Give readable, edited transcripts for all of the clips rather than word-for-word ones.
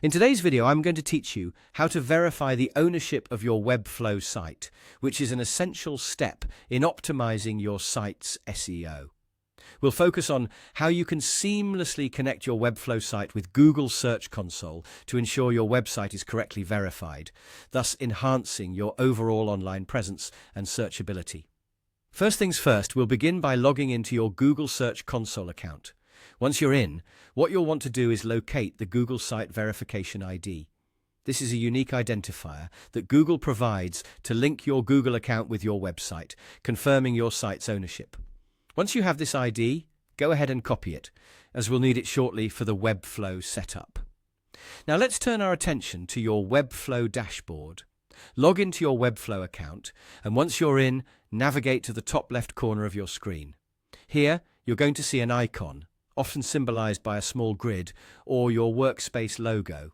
In today's video, I'm going to teach you how to verify the ownership of your Webflow site, which is an essential step in optimizing your site's SEO. We'll focus on how you can seamlessly connect your Webflow site with Google Search Console to ensure your website is correctly verified, thus enhancing your overall online presence and searchability. First things first, we'll begin by logging into your Google Search Console account. Once you're in, what you'll want to do is locate the Google Site Verification ID. This is a unique identifier that Google provides to link your Google account with your website, confirming your site's ownership. Once you have this ID, go ahead and copy it, as we'll need it shortly for the Webflow setup. Now let's turn our attention to your Webflow dashboard. Log into your Webflow account, and once you're in, navigate to the top left corner of your screen. Here, you're going to see an icon, often symbolized by a small grid or your workspace logo.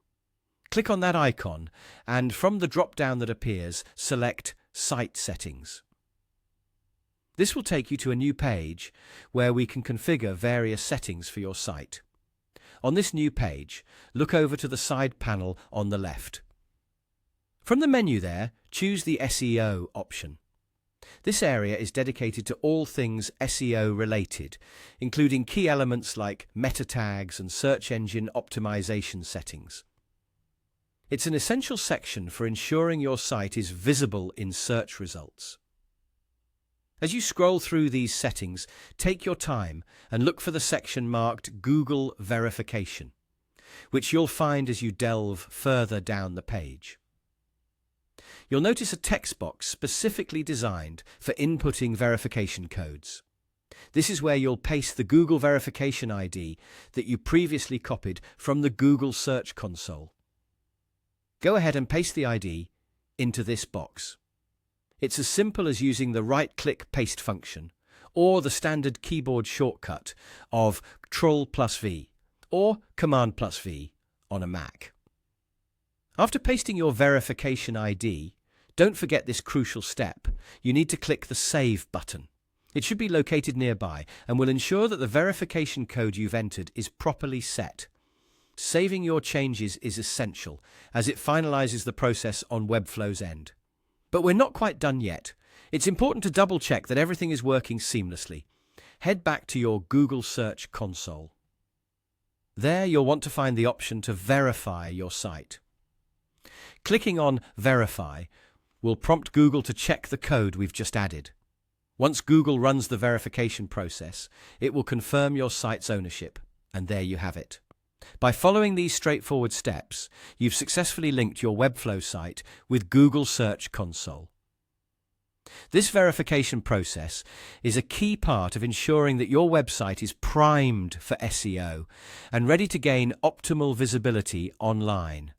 Click on that icon, and from the drop-down that appears, select Site Settings. This will take you to a new page where we can configure various settings for your site. On this new page, look over to the side panel on the left. From the menu there, choose the SEO option. This area is dedicated to all things SEO related, including key elements like meta tags and search engine optimization settings. It's an essential section for ensuring your site is visible in search results. As you scroll through these settings, take your time and look for the section marked Google Verification, which you'll find as you delve further down the page. You'll notice a text box specifically designed for inputting verification codes. This is where you'll paste the Google Verification ID that you previously copied from the Google Search Console. Go ahead and paste the ID into this box. It's as simple as using the right-click paste function or the standard keyboard shortcut of Ctrl+V or Command+V on a Mac. After pasting your verification ID, don't forget this crucial step. You need to click the Save button. It should be located nearby and will ensure that the verification code you've entered is properly set. Saving your changes is essential as it finalizes the process on Webflow's end. But we're not quite done yet. It's important to double-check that everything is working seamlessly. Head back to your Google Search Console. There you'll want to find the option to verify your site. Clicking on Verify will prompt Google to check the code we've just added. Once Google runs the verification process, it will confirm your site's ownership, and there you have it. By following these straightforward steps, you've successfully linked your Webflow site with Google Search Console. This verification process is a key part of ensuring that your website is primed for SEO and ready to gain optimal visibility online.